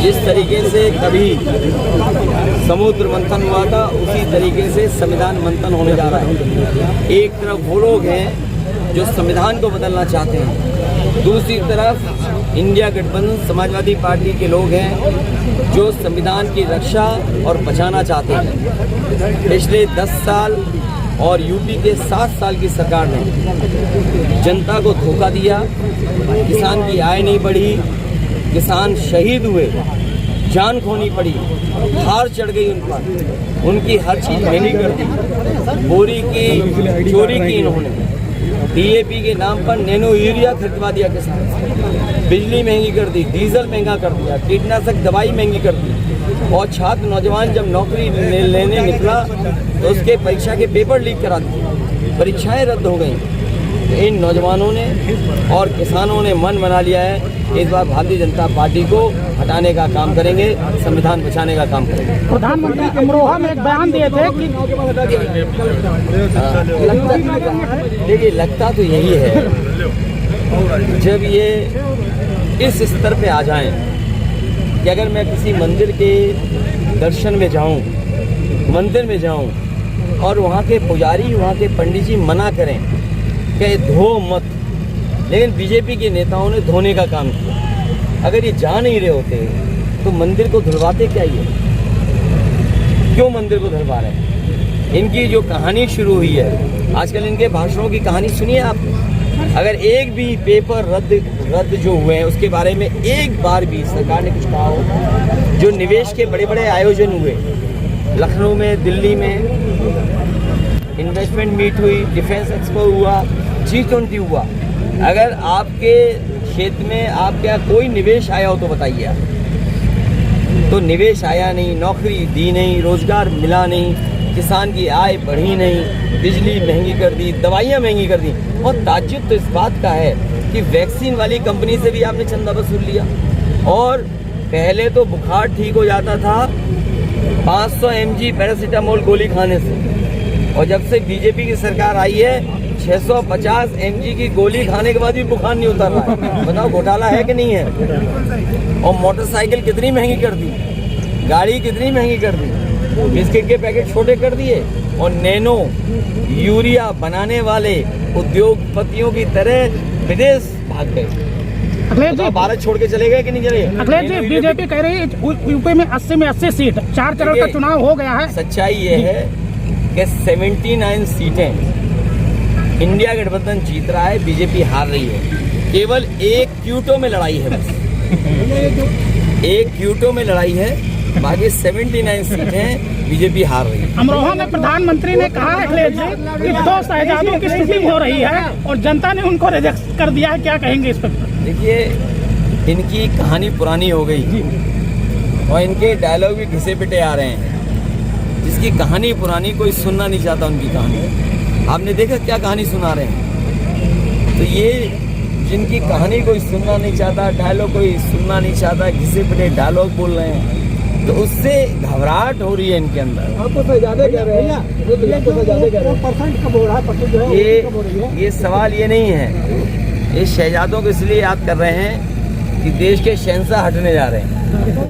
जिस तरीके से कभी समुद्र मंथन हुआ था उसी तरीके से संविधान मंथन होने जा रहा है। एक तरफ वो लोग हैं जो संविधान को बदलना चाहते हैं, दूसरी तरफ इंडिया गठबंधन समाजवादी पार्टी के लोग हैं जो संविधान की रक्षा और बचाना चाहते हैं। पिछले 10 साल और यूपी के 7 साल की सरकार ने जनता को धोखा दिया, किसान की आय नहीं बढ़ी, किसान शहीद हुए, जान खोनी पड़ी, हार चढ़ गई उन पर, उनकी हर चीज़ महंगी कर दी, बोरी की चोरी की इन्होंने, डीएपी के नाम पर नैनो यूरिया खरीदवा दिया किसान, बिजली महंगी कर दी, डीजल महंगा कर दिया, कीटनाशक दवाई महंगी कर दी, और छात्र नौजवान जब नौकरी लेने निकला तो उसके परीक्षा के पेपर लीक करा दिए, परीक्षाएं रद्द हो गई। इन नौजवानों ने और किसानों ने मन बना लिया है इस बार भारतीय जनता पार्टी को हटाने का काम करेंगे, संविधान बचाने का काम करेंगे। प्रधानमंत्री अमरोहा में एक बयान दिए थे कि देखिए, लगता तो यही है जब ये इस स्तर पे आ जाएं कि अगर मैं किसी मंदिर के दर्शन में जाऊं, मंदिर में जाऊं और वहाँ के पुजारी, वहाँ के पंडित जी मना करें कि धो मत, लेकिन बीजेपी के नेताओं ने धोने का काम किया। अगर ये जा नहीं रहे होते तो मंदिर को धुलवाते क्या ये? क्यों मंदिर को धुलवा रहे हैं? इनकी जो कहानी शुरू हुई है, आजकल इनके भाषणों की कहानी सुनिए आप। अगर एक भी पेपर रद्द जो हुए हैं उसके बारे में एक बार भी सरकार ने कुछ कहा हो, जो निवेश के बड़े बड़े आयोजन हुए लखनऊ में, दिल्ली में, इन्वेस्टमेंट मीट हुई, डिफेंस एक्सपो हुआ, G20 हुआ, अगर आपके क्षेत्र में आपके यहाँ कोई निवेश आया हो तो बताइए आप। तो निवेश आया नहीं, नौकरी दी नहीं, रोजगार मिला नहीं, किसान की आय बढ़ी नहीं, बिजली महंगी कर दी, दवाइयाँ महंगी कर दी। और ताज्जुब तो इस बात का है कि वैक्सीन वाली कंपनी से भी आपने चंदा वसूल लिया। और पहले तो बुखार ठीक हो जाता था 500 mg पैरासीटामोल गोली खाने से, और जब से बीजेपी की सरकार आई है 650 mg की गोली खाने के बाद भी बुखार नहीं उतर रहा है। बताओ घोटाला है कि नहीं है? और मोटरसाइकिल कितनी महंगी कर दी, गाड़ी कितनी महंगी कर दी, बिस्किट के पैकेट छोटे कर दिए, और नैनो यूरिया बनाने वाले उद्योगपतियों की तरह विदेश भाग गए। तो भारत छोड़ के चले गए कि नहीं चले गए? अखिलेश जी, बीजेपी कह रही है यूपी में 80 में 80 सीट, 4 चरण का चुनाव हो गया है। सच्चाई ये है कि 79 सीटें इंडिया गठबंधन जीत रहा है, बीजेपी हार रही है। केवल एक क्यूटो में लड़ाई है, बस एक क्यूटो में लड़ाई है, बाकी 79 सीटें बीजेपी हार रही है। अमरोहा में प्रधानमंत्री ने कहा है अखिलेश जी कि 2 शहजादों की शूटिंग हो रही है और जनता ने उनको रिजेक्ट कर दिया है, क्या कहेंगे इस पर? देखिए, इनकी कहानी पुरानी हो गई और इनके डायलॉग भी घिसे पिटे आ रहे हैं। जिसकी कहानी पुरानी, कोई सुनना नहीं चाहता उनकी कहानी। आपने देखा क्या कहानी सुना रहे हैं? तो ये जिनकी कहानी कोई सुनना नहीं चाहता, डायलॉग कोई सुनना नहीं चाहता, घिसे पिटे डायलॉग बोल रहे हैं, तो उससे घबराहट हो रही है इनके अंदर। आपको ज्यादा कह रहे हैं, ये सवाल ये नहीं है, ये शहजादों को इसलिए याद कर रहे हैं कि देश के शहंशाह हटने जा रहे हैं।